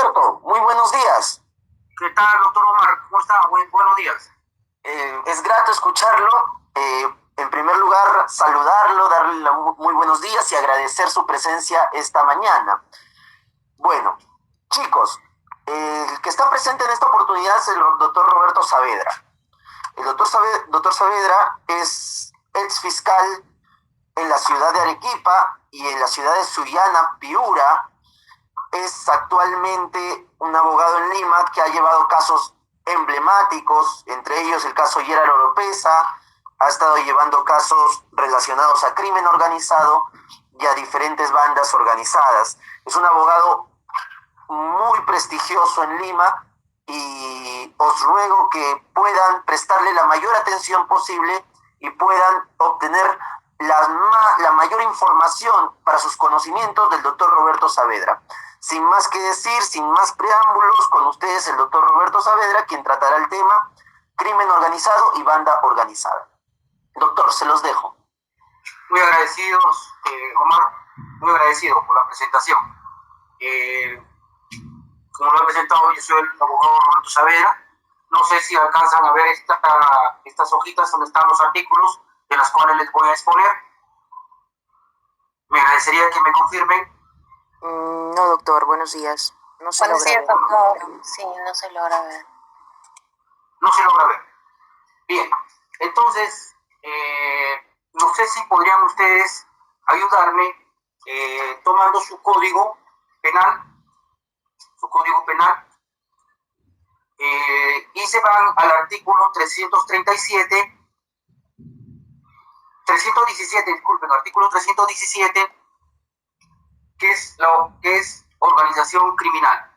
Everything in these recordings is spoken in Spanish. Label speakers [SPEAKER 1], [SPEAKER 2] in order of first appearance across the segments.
[SPEAKER 1] Roberto, muy buenos días.
[SPEAKER 2] ¿Qué tal, doctor Omar? ¿Cómo está? Buenos días.
[SPEAKER 1] Es grato escucharlo. En primer lugar, saludarlo, darle muy buenos días y agradecer su presencia esta mañana. Bueno, chicos, el que está presente en esta oportunidad es el doctor Roberto Saavedra. El doctor Saavedra es ex fiscal en la ciudad de Arequipa y en la ciudad de Sullana, Piura. Es actualmente un abogado en Lima que ha llevado casos emblemáticos, entre ellos el caso Gerard Oropesa. Ha estado llevando casos relacionados a crimen organizado y a diferentes bandas organizadas. Es un abogado muy prestigioso en Lima y os ruego que puedan prestarle la mayor atención posible y puedan obtener la mayor información para sus conocimientos del doctor Roberto Saavedra. Sin más que decir, sin más preámbulos, con ustedes el doctor Roberto Saavedra, quien tratará el tema crimen organizado y banda organizada. Doctor, se los dejo.
[SPEAKER 2] Muy agradecidos, Omar, muy agradecido por la presentación. Como lo he presentado, yo soy el abogado Roberto Saavedra. No sé si alcanzan a ver estas hojitas donde están los artículos de las cuales les voy a exponer. Me agradecería que me confirmen.
[SPEAKER 3] No, doctor, buenos días. No se
[SPEAKER 4] Buenos
[SPEAKER 3] logra
[SPEAKER 4] días,
[SPEAKER 3] ver.
[SPEAKER 4] doctor. Sí, no se logra ver.
[SPEAKER 2] No se logra ver. Bien, entonces, no sé si podrían ustedes ayudarme tomando su código penal, y se van al artículo 317, disculpen, artículo 317, que es organización criminal.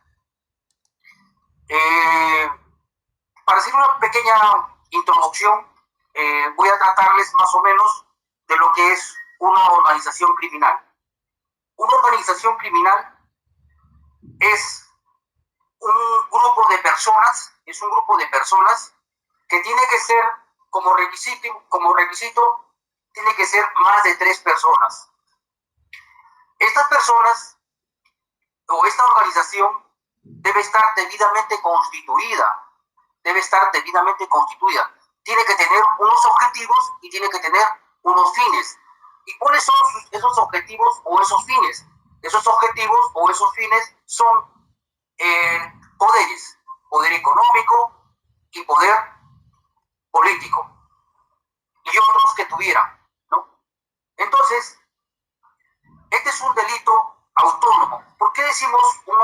[SPEAKER 2] Para hacer una pequeña introducción, voy a tratarles más o menos de lo que es una organización criminal. Una organización criminal es un grupo de personas que tiene que ser como requisito tiene que ser más de 3 personas. Estas personas o esta organización debe estar debidamente constituida. Tiene que tener unos objetivos y tiene que tener unos fines. ¿Y cuáles son esos objetivos o esos fines? Esos objetivos o esos fines son poderes: poder económico y poder político, y otros que tuvieran, ¿no? Entonces, este es un delito autónomo. ¿Por qué decimos un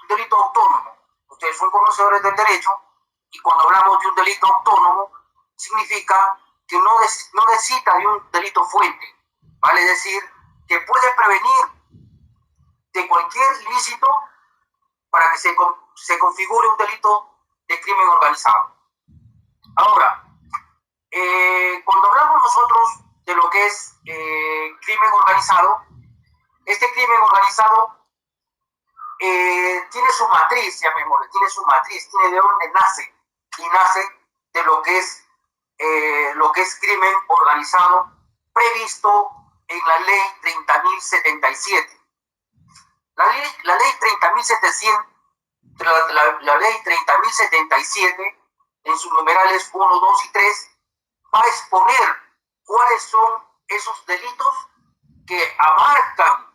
[SPEAKER 2] delito autónomo? Ustedes son conocedores del derecho, y cuando hablamos de un delito autónomo, significa que no necesita de un delito fuente. Vale decir, que puede prevenir de cualquier ilícito para que se configure un delito de crimen organizado. Ahora, cuando hablamos nosotros de lo que es crimen organizado, este crimen organizado tiene su matriz, llamémosle, tiene de dónde nace, y nace de lo que es crimen organizado previsto en la ley 30.077. La ley 30.077, en sus numerales 1, 2 y 3, va a exponer cuáles son esos delitos que abarcan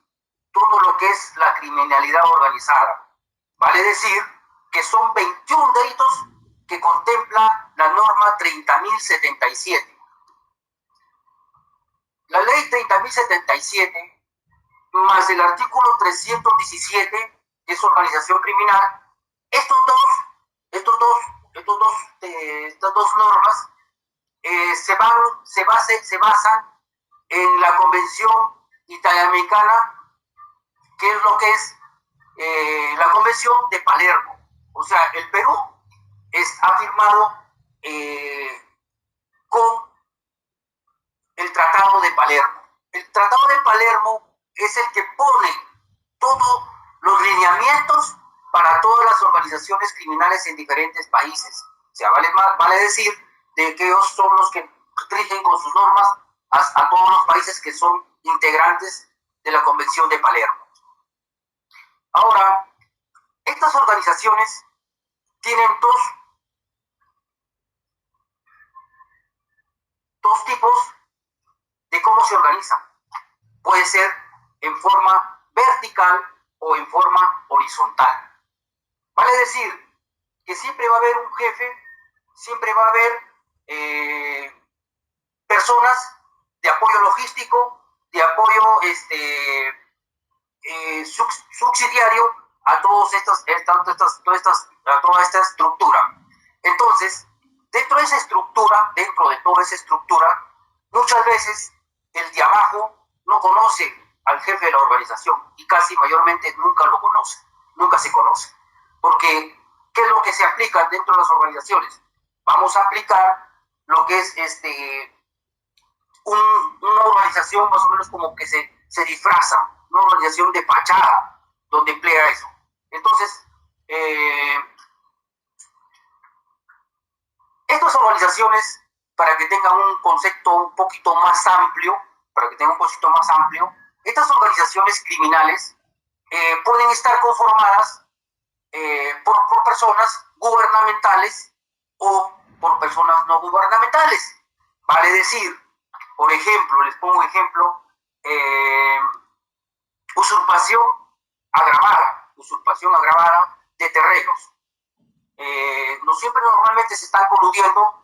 [SPEAKER 2] todo lo que es la criminalidad organizada. Vale decir que son 21 delitos que contempla la norma 30.077. La ley 30.077 más el artículo 317, que es organización criminal, estas dos normas se basan en la Convención Interamericana, que es lo que es la Convención de Palermo. O sea, el Perú ha firmado con el Tratado de Palermo. El Tratado de Palermo es el que pone todos los lineamientos para todas las organizaciones criminales en diferentes países. O sea, vale decir de que ellos son los que rigen con sus normas a todos los países que son integrantes de la Convención de Palermo. Ahora, Estas organizaciones tienen dos tipos de cómo se organizan. Puede ser en forma vertical o en forma horizontal. Vale decir que siempre va a haber un jefe, siempre va a haber personas de apoyo logístico, de apoyo subsidiario a toda esta estructura. Entonces, dentro de toda esa estructura, muchas veces el de abajo no conoce al jefe de la organización y casi mayormente nunca lo conoce, nunca se conoce. Porque, ¿qué es lo que se aplica dentro de las organizaciones? Vamos a aplicar lo que es una organización más o menos como que se disfraza, una organización de fachada, donde emplea eso. Entonces, estas organizaciones, para que tengan un concepto un poquito más amplio, estas organizaciones criminales pueden estar conformadas por personas gubernamentales o por personas no gubernamentales. Vale decir, por ejemplo, les pongo un ejemplo, usurpación agravada de terrenos. No siempre normalmente se están coludiendo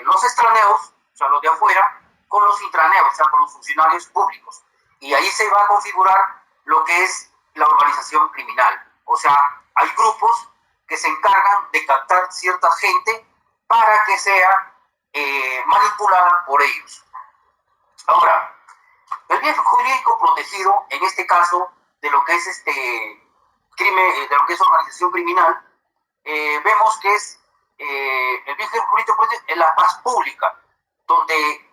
[SPEAKER 2] los extraneos, o sea, los de afuera, con los intraneos, o sea, con los funcionarios públicos. Y ahí se va a configurar lo que es la organización criminal. O sea, hay grupos que se encargan de captar cierta gente para que sea manipulada por ellos. Ahora, el bien jurídico protegido, en este caso, de lo que es crimen, de lo que es organización criminal, vemos que es el bien jurídico protegido en la paz pública, donde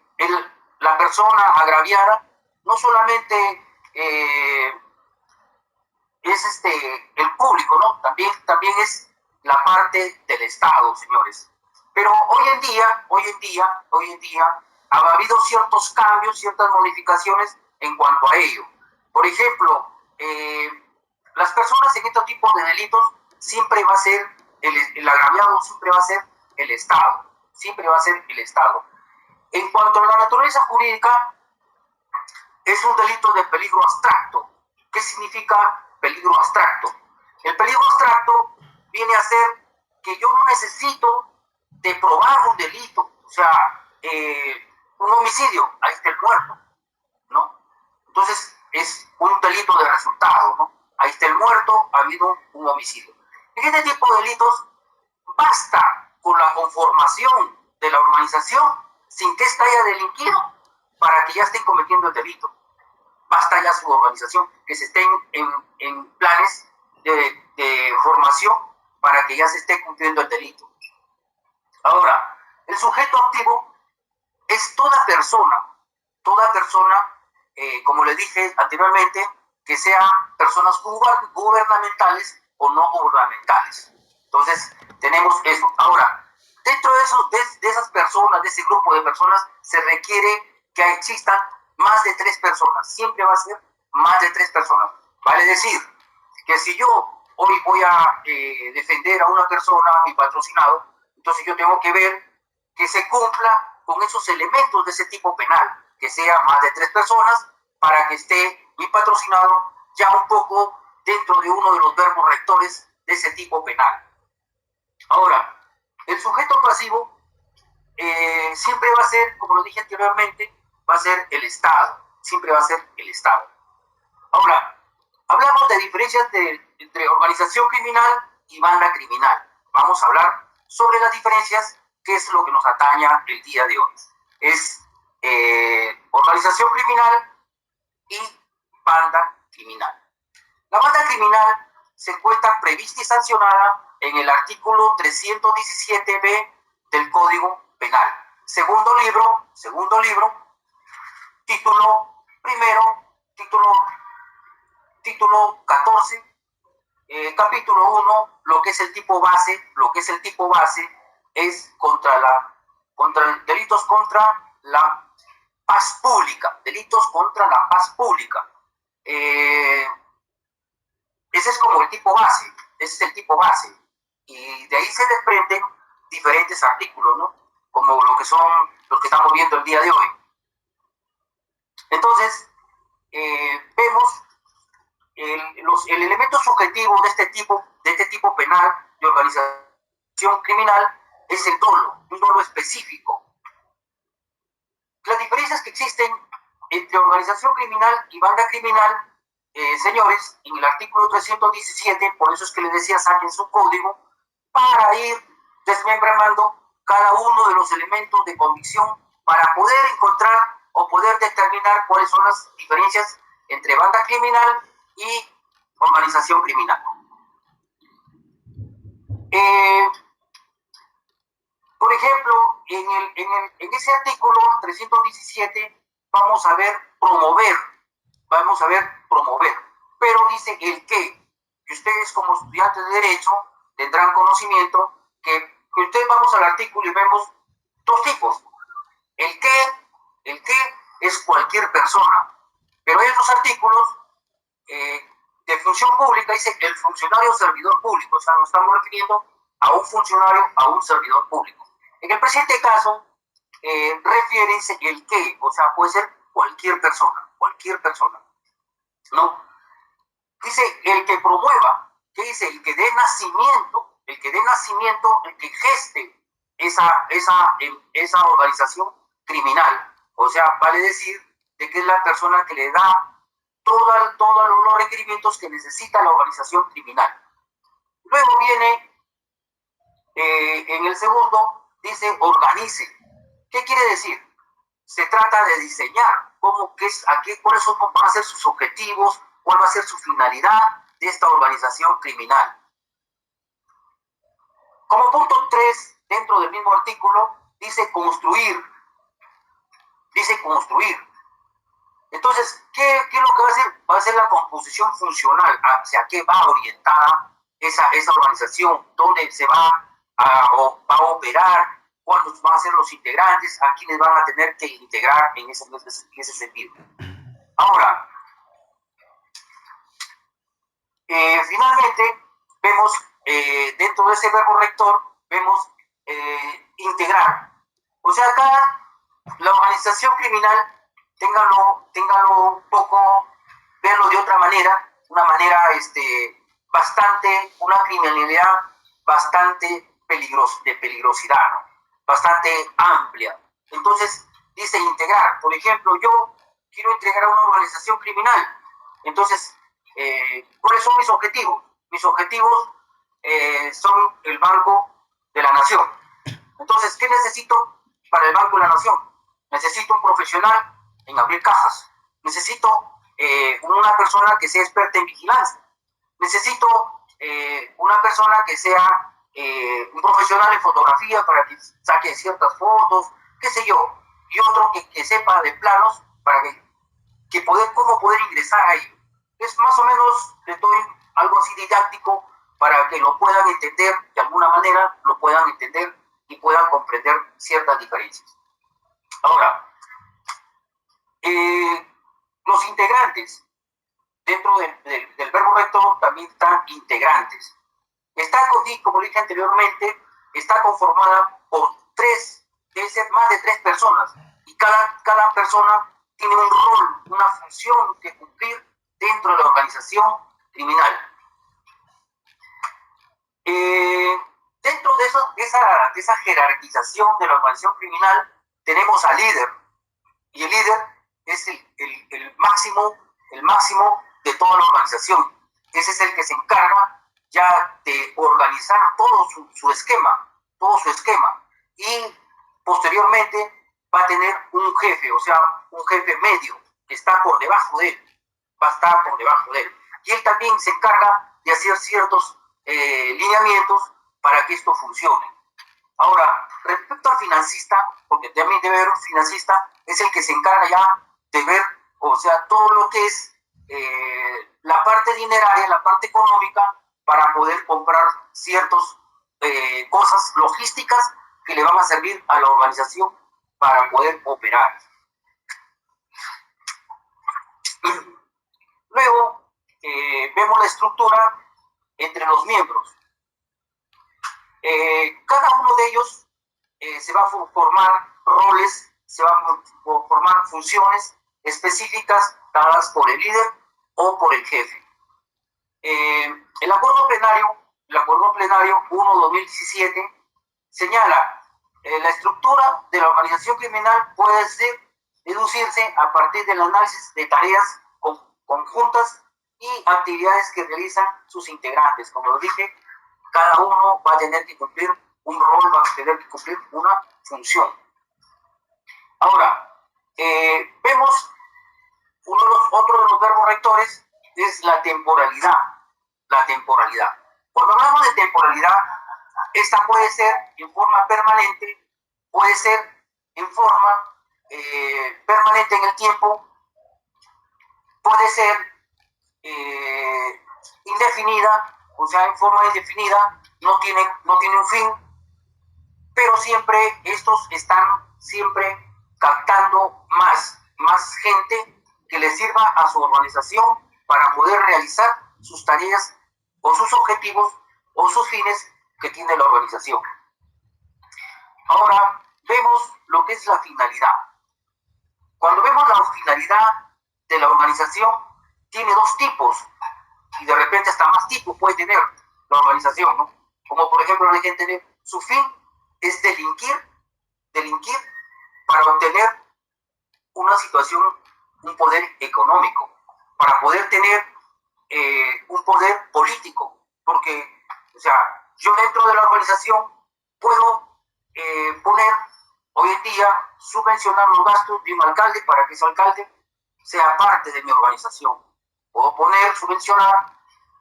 [SPEAKER 2] la persona agraviada no solamente es el público, ¿no? También es la parte del Estado, señores. Pero hoy en día ha habido ciertos cambios, ciertas modificaciones en cuanto a ello. Por ejemplo, las personas en este tipo de delitos siempre va a ser el agraviado, siempre va a ser el Estado, En cuanto a la naturaleza jurídica, es un delito de peligro abstracto. ¿Qué significa peligro abstracto? El peligro abstracto viene a ser que yo no necesito de probar un delito, o sea, un homicidio, ahí está el muerto, ¿no? Entonces es un delito de resultado, ¿no? Ahí está el muerto, ha habido un homicidio. En este tipo de delitos basta con la conformación de la organización sin que ésta haya delinquido para que ya estén cometiendo el delito. Basta ya su organización, que se estén en planes de formación para que ya se esté cumpliendo el delito. Ahora, el sujeto activo es toda persona, como le dije anteriormente, que sea personas gubernamentales o no gubernamentales. Entonces, tenemos eso. Ahora, dentro de esas personas, de ese grupo de personas, se requiere que existan más de 3 personas. Siempre va a ser más de 3 personas. Vale decir que si yo hoy voy a defender a una persona, a mi patrocinado, entonces yo tengo que ver que se cumpla con esos elementos de ese tipo penal, que sea más de 3 personas para que esté mi patrocinado ya un poco dentro de uno de los verbos rectores de ese tipo penal. Ahora, el sujeto pasivo siempre va a ser, como lo dije anteriormente, va a ser el Estado, siempre va a ser el Estado. Ahora, hablamos de diferencias entre organización criminal y banda criminal. Vamos a hablar sobre las diferencias, que es lo que nos ataña el día de hoy. Es organización criminal y banda criminal. La banda criminal se encuentra prevista y sancionada en el artículo 317b del Código Penal. Segundo libro, título primero, título 14, capítulo 1, lo que es el tipo base, es delitos contra la paz pública, Ese es como el tipo base. Ese es el tipo base. Y de ahí se desprenden diferentes artículos, ¿no? Como lo que son los que estamos viendo el día de hoy. Entonces, vemos el elemento subjetivo de este tipo penal de organización criminal es el dolo, un dolo específico. Las diferencias que existen entre organización criminal y banda criminal, señores, en el artículo 317, por eso es que les decía, saquen su código para ir desmembrando cada uno de los elementos de convicción para poder encontrar o poder determinar cuáles son las diferencias entre banda criminal y organización criminal. Por ejemplo, en ese artículo 317 vamos a ver promover, pero dice el qué. Y ustedes como estudiantes de Derecho tendrán conocimiento que ustedes vamos al artículo y vemos dos tipos. El qué es cualquier persona, pero hay otros artículos de función pública, dice el funcionario o servidor público, o sea, nos estamos refiriendo a un funcionario, a un servidor público. En el presente caso, refiere el qué, o sea, puede ser cualquier persona, ¿no? Dice el que promueva, ¿qué dice? El que dé nacimiento, el que geste esa organización criminal. O sea, vale decir de que es la persona que le da todos los requerimientos que necesita la organización criminal. Luego viene, en el segundo, dice organice. ¿Qué quiere decir? Se trata de diseñar cuáles van a ser sus objetivos, cuál va a ser su finalidad de esta organización criminal. Como punto 3, dentro del mismo artículo, dice construir. Entonces, ¿qué es lo que va a hacer? Va a ser la composición funcional, hacia qué va orientada esa organización, dónde se va a operar, cuáles van a ser los integrantes, a quienes van a tener que integrar en ese sentido. Ahora, finalmente, vemos dentro de ese verbo rector, vemos integrar. O sea, acá la organización criminal, ténganlo un poco, verlo de otra manera, una criminalidad bastante de peligrosidad, ¿no? Bastante amplia. Entonces, dice integrar. Por ejemplo, yo quiero integrar una organización criminal. Entonces, ¿cuáles son mis objetivos? Mis objetivos son el Banco de la Nación. Entonces, ¿qué necesito para el Banco de la Nación? Necesito un profesional en abrir cajas. Necesito una persona que sea experta en vigilancia. Necesito una persona que sea un profesional en fotografía para que saque ciertas fotos, qué sé yo. Y otro que sepa de planos para cómo poder ingresar ahí. Es más o menos, les doy algo así didáctico para que lo puedan entender, de alguna manera lo puedan entender y puedan comprender ciertas diferencias. Ahora, los integrantes, dentro del verbo rector también están integrantes. Como dije anteriormente, está conformada por debe ser más de 3 personas, y cada persona tiene un rol, una función que cumplir dentro de la organización criminal. Dentro de esa jerarquización de la organización criminal tenemos al líder, y el líder es el máximo de toda la organización. Ese es el que se encarga ya de organizar todo su esquema, y posteriormente va a tener un jefe, o sea, un jefe medio que está por debajo de él, y él también se encarga de hacer ciertos lineamientos para que esto funcione. Ahora, respecto al financista, porque también debe haber un financista, es el que se encarga ya de ver, o sea, todo lo que es la parte dineraria, la parte económica, para poder comprar ciertas cosas logísticas que le van a servir a la organización para poder operar. Luego, vemos la estructura entre los miembros. Cada uno de ellos se va a formar roles, se van a formar funciones específicas dadas por el líder o por el jefe. El acuerdo plenario 1/2017 señala la estructura de la organización criminal puede deducirse a partir del análisis de tareas conjuntas y actividades que realizan sus integrantes. Como lo dije, cada uno va a tener que cumplir un rol, va a tener que cumplir una función. Ahora, vemos otro de los verbos rectores es la temporalidad. La temporalidad. Cuando hablamos de temporalidad, esta puede ser en forma permanente, puede ser en forma permanente en el tiempo, puede ser indefinida, o sea, en forma indefinida, no tiene un fin, pero siempre estos están siempre captando más gente que le sirva a su organización para poder realizar sus tareas o sus objetivos o sus fines que tiene la organización. Ahora vemos lo que es la finalidad. Cuando vemos la finalidad de la organización, tiene dos tipos y de repente hasta más tipos puede tener la organización, ¿no? Como por ejemplo la gente tener su fin es delinquir para obtener una situación, un poder económico, para poder tener un poder político, porque, o sea, yo dentro de la organización puedo poner hoy en día, subvencionar los gastos de un alcalde para que ese alcalde sea parte de mi organización. Puedo subvencionar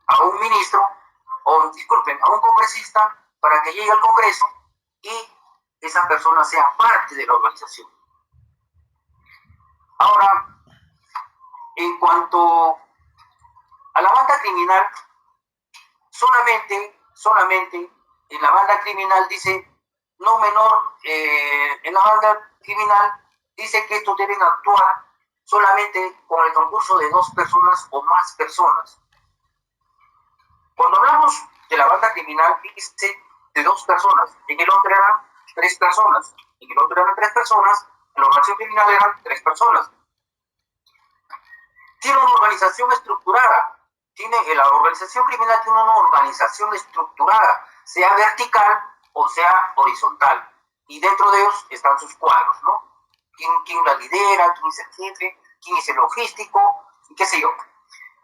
[SPEAKER 2] a un ministro, a un congresista para que llegue al Congreso y esa persona sea parte de la organización. Ahora, en cuanto a la banda criminal, solamente en la banda criminal dice, no menor, en la banda criminal dice que estos deben actuar solamente con el concurso de 2 personas o más personas. Cuando hablamos de la banda criminal, dice de 2 personas, en el otro eran 3 personas, en el otro eran 3 personas, en la organización criminal eran 3 personas. Tiene una organización estructurada, la organización criminal tiene una organización estructurada, sea vertical o sea horizontal, y dentro de ellos están sus cuadros, ¿no? ¿Quién la lidera? ¿Quién es el jefe? ¿Quién es el logístico? ¿Qué sé yo?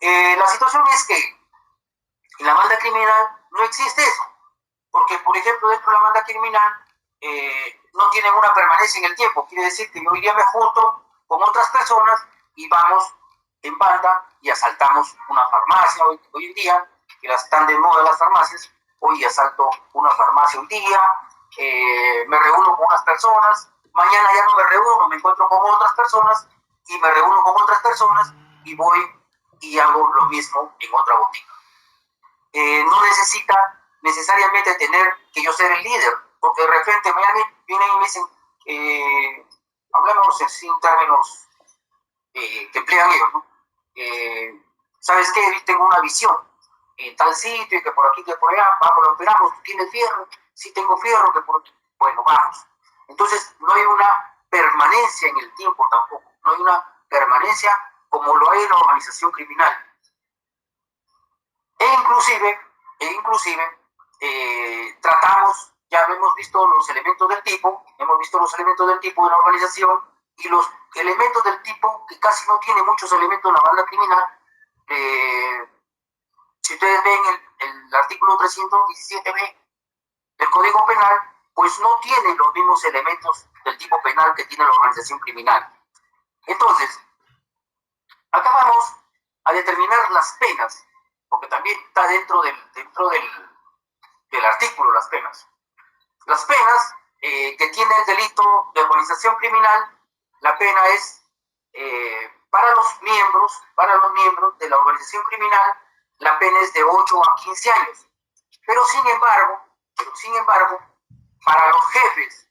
[SPEAKER 2] La situación es que en la banda criminal no existe eso, porque, por ejemplo, dentro de la banda criminal no tienen una permanencia en el tiempo. Quiere decir que yo hoy día me junto con otras personas y vamos en banda y asaltamos una farmacia hoy en día, que están de moda las farmacias. Hoy asalto una farmacia un día, me reúno con unas personas, mañana ya no me reúno, me encuentro con otras personas y me reúno con otras personas y voy y hago lo mismo en otra botica. No necesita necesariamente tener que yo ser el líder, porque de repente vienen y me dicen, hablamos en términos que emplean ellos, ¿no? ¿Sabes qué? Tengo una visión en tal sitio, que por aquí, que por allá, vamos, lo operamos, ¿tú tienes fierro? Sí, tengo fierro, que por aquí. Bueno, vamos. Entonces, no hay una permanencia en el tiempo tampoco, no hay una permanencia como lo hay en la organización criminal. E inclusive tratamos, ya hemos visto los elementos del tipo, de la organización, y los elementos del tipo, que casi no tiene muchos elementos en la banda criminal. Si ustedes ven el artículo 317b del Código Penal, pues no tiene los mismos elementos del tipo penal que tiene la organización criminal. Entonces, acá vamos a determinar las penas, porque también está dentro del artículo las penas. Las penas que tiene el delito de organización criminal, la pena es para los miembros de la organización criminal, la pena es de 8 a 15 años. Pero sin embargo, para los jefes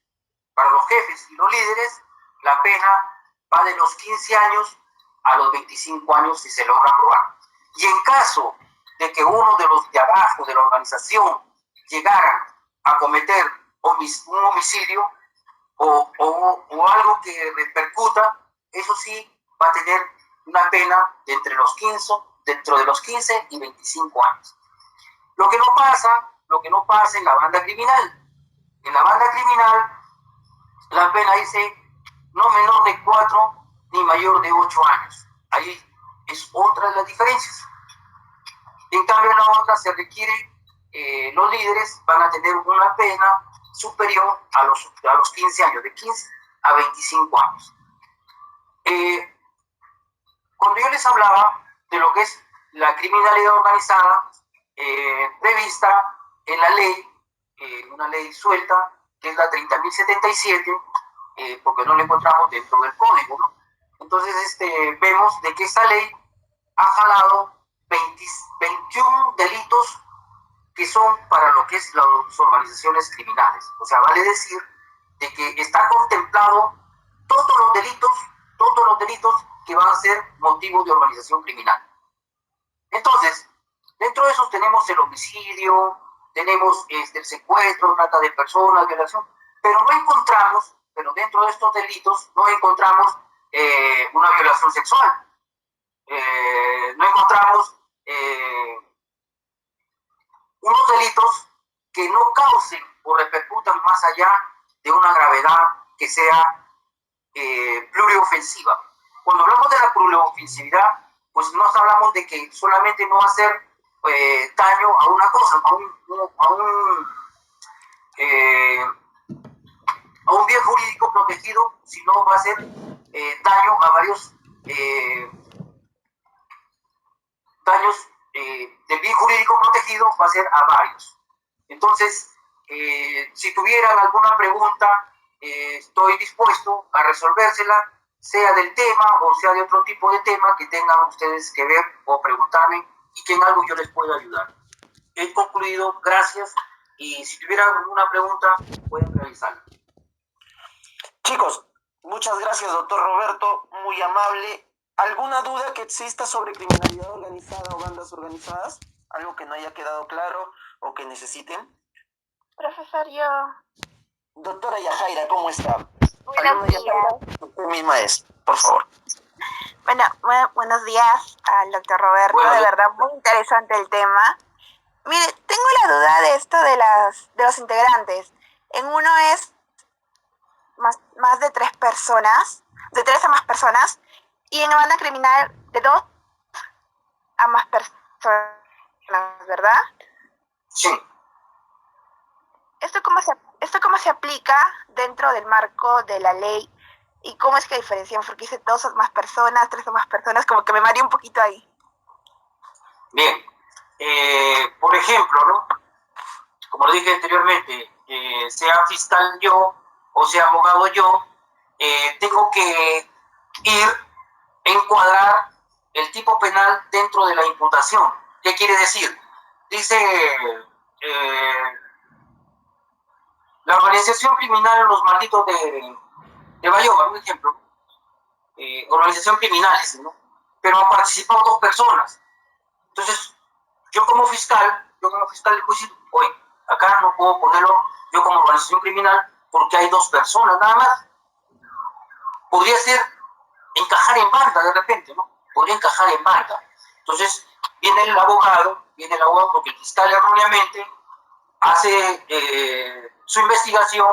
[SPEAKER 2] y los líderes, la pena va de los 15 años a los 25 años si se logra probar. Y en caso de que uno de los de abajo de la organización llegara a cometer un homicidio o algo que repercuta, eso sí va a tener una pena de dentro de los 15 y 25 años. Lo que no pasa en la banda criminal. En la banda criminal, la pena dice no menor de 4 ni mayor de 8 años. Ahí es otra de las diferencias. En cambio, en la otra se requiere, los líderes van a tener una pena superior a los 15 años, de 15 a 25 años. Cuando yo les hablaba de lo que es la criminalidad organizada, prevista en la ley, una ley suelta, que es la 30.077, porque no la encontramos dentro del código, ¿no? Entonces vemos de que esta ley ha jalado 21 delitos que son para lo que es las organizaciones criminales. O sea, vale decir de que está contemplado todos los delitos que van a ser motivo de organización criminal. Entonces, dentro de esos tenemos el homicidio, tenemos el secuestro, trata de personas, violación, pero dentro de estos delitos no encontramos una violación sexual, no encontramos unos delitos que no causen o repercutan más allá de una gravedad que sea pluriofensiva. Cuando hablamos de la pluriofensividad, pues no hablamos de que solamente no va a hacer daño a una cosa, a un bien jurídico protegido, sino va a hacer daño a varios daños del bien jurídico protegido, va a ser a varios. Entonces, si tuvieran alguna pregunta, estoy dispuesto a resolvérsela, sea del tema o sea de otro tipo de tema que tengan ustedes que ver o preguntarme y que en algo yo les pueda ayudar. He concluido, gracias, y si tuvieran alguna pregunta, pueden realizarla.
[SPEAKER 1] Chicos, muchas gracias, doctor Roberto, muy amable. ¿Alguna duda que exista sobre criminalidad organizada o bandas organizadas? ¿Algo que no haya quedado claro o que necesiten?
[SPEAKER 4] Profesor, yo.
[SPEAKER 1] Doctora Yajaira, ¿cómo está?
[SPEAKER 4] Buenos días.
[SPEAKER 1] Usted misma es, por favor.
[SPEAKER 3] Bueno, buenos días al doctor Roberto,
[SPEAKER 2] Buenos
[SPEAKER 3] de
[SPEAKER 2] días.
[SPEAKER 3] verdad muy interesante el tema. Mire, tengo la duda de esto de los integrantes. En uno es más de 3 personas, de 3 a más personas, y en la banda criminal de 2 a más personas, ¿verdad?
[SPEAKER 2] Sí.
[SPEAKER 3] ¿Esto cómo se aplica dentro del marco de la ley? ¿Y cómo es que diferencian? Porque dice 2 o más personas, 3 o más personas, como que me mareé un poquito ahí.
[SPEAKER 2] Bien. Por ejemplo, ¿no? Como lo dije anteriormente, sea fiscal yo o sea abogado yo, tengo que encuadrar el tipo penal dentro de la imputación. ¿Qué quiere decir? Dice la organización criminal Los Malditos de Bayona, un ejemplo, organización criminal, ¿no? Pero han participado 2 personas. Entonces, yo como fiscal le puedo decir, oye, acá no puedo ponerlo yo como organización criminal porque hay 2 personas nada más. Podría ser encajar en banda de repente, ¿no? Podría encajar en banda. Entonces, viene el abogado porque el fiscal erróneamente hace su investigación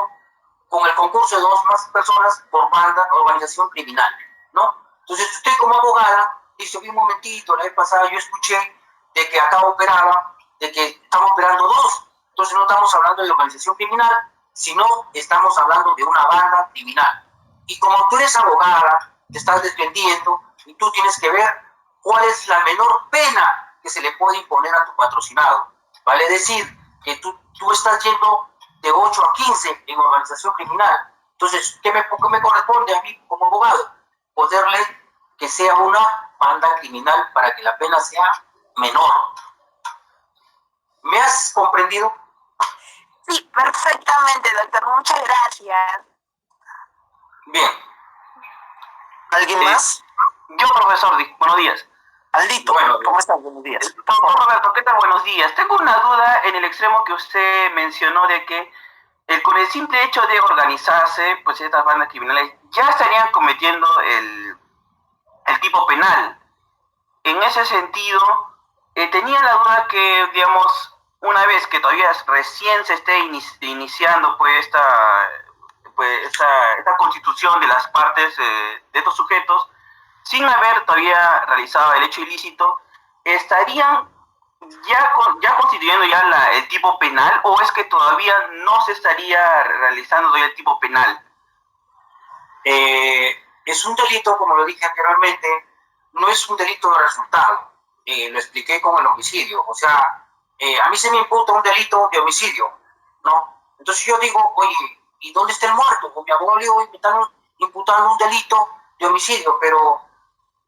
[SPEAKER 2] con el concurso de 2 más personas por banda, organización criminal, ¿no? Entonces, usted como abogada dice, un momentito, la vez pasada yo escuché de que acá operaba, de que estamos operando 2. Entonces no estamos hablando de organización criminal, sino estamos hablando de una banda criminal. Y como tú eres abogada, te estás defendiendo y tú tienes que ver cuál es la menor pena que se le puede imponer a tu patrocinado. Vale decir que tú estás yendo de 8 a 15 en organización criminal. Entonces, ¿qué me corresponde a mí como abogado? Poderle que sea una banda criminal para que la pena sea menor. ¿Me has comprendido?
[SPEAKER 3] Sí, perfectamente, doctor. Muchas gracias.
[SPEAKER 2] Bien.
[SPEAKER 1] ¿Alguien más?
[SPEAKER 5] Yo, profesor, buenos días.
[SPEAKER 1] Aldito,
[SPEAKER 2] Bueno,
[SPEAKER 1] ¿cómo estás? Buenos días.
[SPEAKER 5] Doctor Roberto, ¿qué tal? Buenos días. Tengo una duda en el extremo que usted mencionó de que con el simple hecho de organizarse, pues estas bandas criminales ya estarían cometiendo el tipo penal. En ese sentido, tenía la duda que, digamos, una vez que todavía recién se esté iniciando esta constitución de las partes de estos sujetos, sin haber todavía realizado el hecho ilícito, ¿estarían ya constituyendo ya el tipo penal o es que todavía no se estaría realizando todavía el tipo penal?
[SPEAKER 2] Es un delito, como lo dije anteriormente, no es un delito de resultado. Lo expliqué con el homicidio. O sea, a mí se me imputa un delito de homicidio, ¿no? Entonces yo digo, oye, ¿y dónde está el muerto? Con mi abogado le digo, me están imputando un delito de homicidio, pero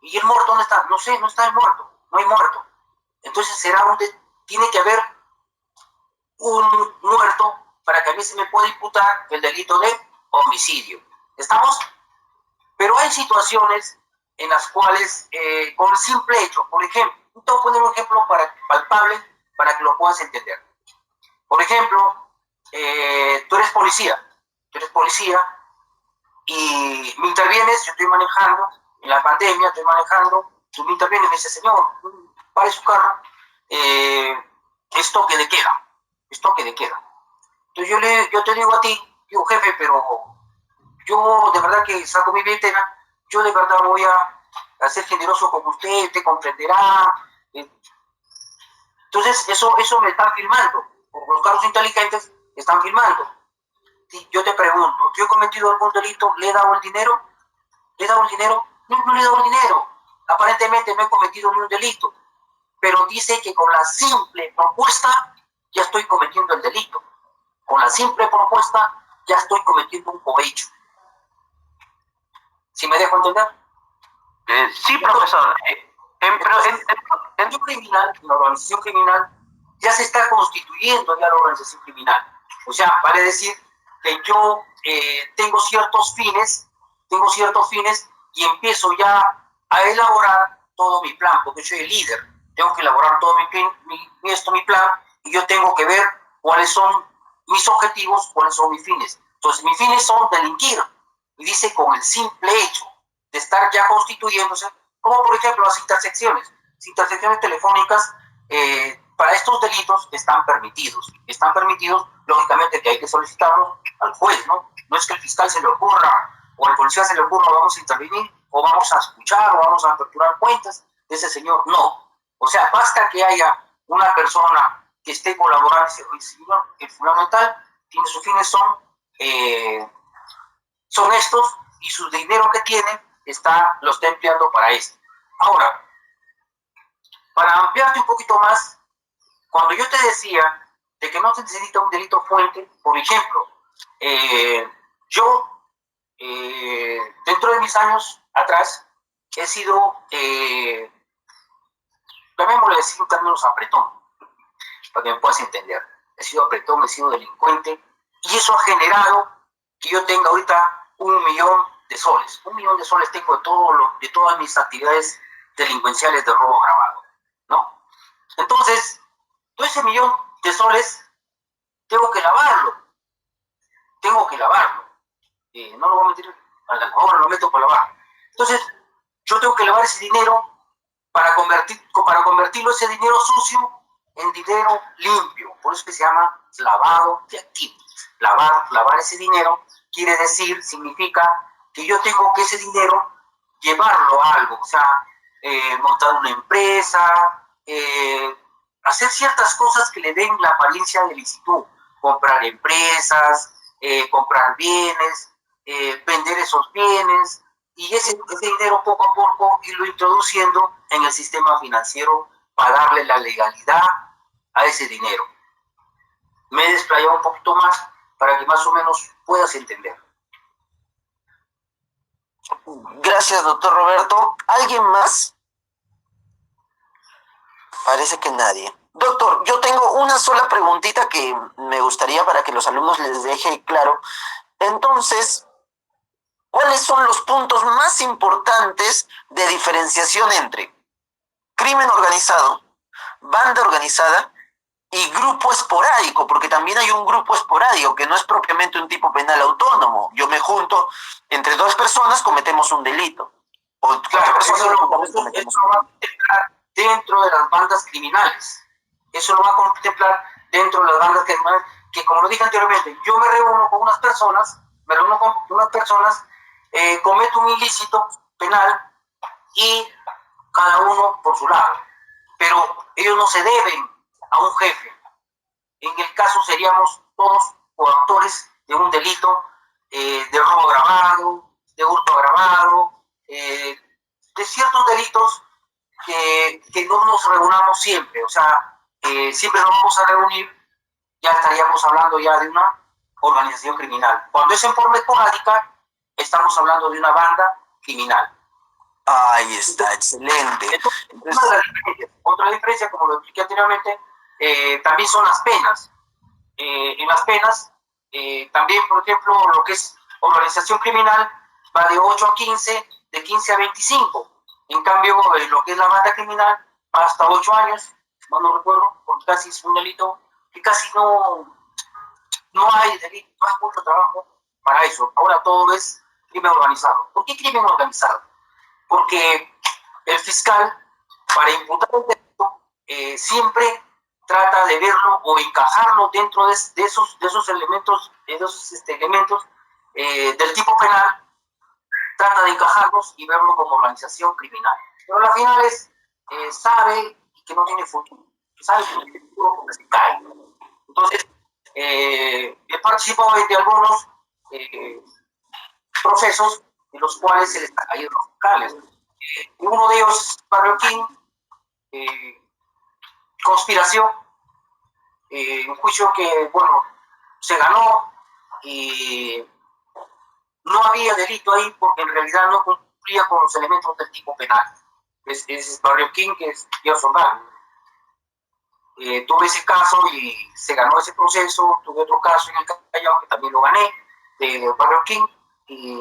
[SPEAKER 2] ¿y el muerto dónde está? No sé, no está el muerto, no hay muerto. Entonces tiene que haber un muerto para que a mí se me pueda imputar el delito de homicidio. ¿Estamos? Pero hay situaciones en las cuales, con el simple hecho, por ejemplo, te voy a poner un ejemplo palpable para que lo puedas entender. Por ejemplo, tú eres policía y me intervienes, yo estoy manejando, en la pandemia estoy manejando, tú me intervienes y me dices, señor, pare su carro, es toque de queda. Entonces yo te digo a ti, digo, jefe, pero yo de verdad que saco mi billetera, yo de verdad voy a ser generoso con usted comprenderá. Entonces eso me están filmando, los carros inteligentes están filmando. Yo te pregunto, ¿yo he cometido algún delito? ¿Le he dado el dinero? No, no le he dado el dinero. Aparentemente no he cometido ningún delito, pero dice que con la simple propuesta ya estoy cometiendo el delito. Con la simple propuesta ya estoy cometiendo un cohecho. ¿Sí me dejo entender?
[SPEAKER 5] Sí, profesor.
[SPEAKER 2] En la organización criminal, ya se está constituyendo ya la organización criminal. O sea, vale decir que yo tengo ciertos fines y empiezo ya a elaborar todo mi plan, porque yo soy el líder. Tengo que elaborar todo mi plan, y yo tengo que ver cuáles son mis objetivos, cuáles son mis fines. Entonces, mis fines son delinquir. Y dice con el simple hecho de estar ya constituyéndose, como por ejemplo las intersecciones telefónicas, para estos delitos están permitidos, lógicamente que hay que solicitarlos al juez, ¿no? No es que el fiscal se le ocurra o al policía se le ocurra, vamos a intervenir o vamos a escuchar o vamos a aperturar cuentas de ese señor, no. O sea, basta que haya una persona que esté colaborando, el fundamental tiene sus fines son estos, y su dinero que tiene lo está empleando para esto. Ahora, para ampliarte un poquito más, cuando yo te decía de que no se necesita un delito fuente, por ejemplo, yo, dentro de mis años atrás, he sido, llamémosle decir en términos apretón, para que me puedas entender. He sido apretón, he sido delincuente, y eso ha generado que yo tenga ahorita 1.000.000 de soles. 1.000.000 de soles tengo de todas mis actividades delincuenciales de robo grabado, ¿no? Entonces, todo ese 1.000.000 de soles tengo que lavarlo. No lo voy a meter ahora, lo meto para lavar. Entonces, yo tengo que lavar ese dinero para convertirlo ese dinero sucio en dinero limpio. Por eso es que se llama lavado de activos. Lavar ese dinero significa que yo tengo que ese dinero llevarlo a algo, o sea, montar una empresa, hacer ciertas cosas que le den la apariencia de licitud, comprar empresas, comprar bienes, vender esos bienes, y ese dinero poco a poco irlo introduciendo en el sistema financiero para darle la legalidad a ese dinero. Me he desplayado un poquito más para que más o menos puedas entender.
[SPEAKER 1] Gracias, doctor Roberto. ¿Alguien más? Parece que nadie. Doctor, yo tengo una sola preguntita que me gustaría para que los alumnos les deje claro. Entonces, ¿cuáles son los puntos más importantes de diferenciación entre crimen organizado, banda organizada y grupo esporádico, porque también hay un grupo esporádico que no es propiamente un tipo penal autónomo. Yo me junto entre 2 personas, cometemos un delito. O 4
[SPEAKER 2] Claro,
[SPEAKER 1] personas
[SPEAKER 2] eso
[SPEAKER 1] cometemos un
[SPEAKER 2] lo
[SPEAKER 1] delito.
[SPEAKER 2] va a contemplar dentro de las bandas criminales. Eso lo va a contemplar dentro de las bandas criminales, que como lo dije anteriormente, yo me reúno con unas personas, cometo un ilícito penal y cada uno por su lado. Pero ellos no se deben a un jefe. En el caso seríamos todos coautores de un delito de robo agravado, de hurto agravado, de ciertos delitos que no nos reunamos siempre. O sea, siempre nos vamos a reunir, ya estaríamos hablando ya de una organización criminal. Cuando es en forma esporádica, estamos hablando de una banda criminal.
[SPEAKER 1] Ahí está, excelente.
[SPEAKER 2] Entonces, otra diferencia, como lo expliqué anteriormente, también son las penas. En las penas, también, por ejemplo, lo que es organización criminal va de 8 a 15, de 15 a 25. En cambio, lo que es la banda criminal va hasta 8 años, no recuerdo, porque casi es un delito que casi no hay delito, no hay mucho trabajo para eso. Ahora todo es crimen organizado. ¿Por qué crimen organizado? Porque el fiscal, para imputar el delito, siempre trata de verlo o encajarlo dentro de esos elementos, del tipo penal, trata de encajarlos y verlo como organización criminal. Pero la final sabe que no tiene futuro, sabe que no tiene futuro porque se cae. Entonces, he participado de algunos procesos en los cuales se les ha caído los fiscales. Uno de ellos es Barrio King, conspiración, un juicio que, bueno, se ganó y no había delito ahí porque en realidad no cumplía con los elementos del tipo penal. Es Barrio King, que es Dios Soldado. Tuve ese caso y se ganó ese proceso. Tuve otro caso en el Callao que también lo gané, de Barrio King, y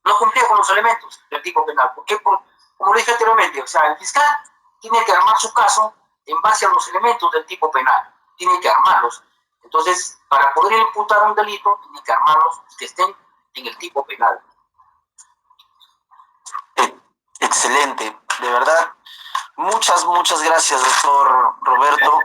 [SPEAKER 2] no cumplía con los elementos del tipo penal. Porque, como lo dije anteriormente, o sea, el fiscal tiene que armar su caso en base a los elementos del tipo penal. Tiene que armarlos. Entonces, para poder imputar un delito, tiene que armarlos y que estén en el tipo penal.
[SPEAKER 1] Excelente, de verdad. Muchas gracias, doctor Roberto.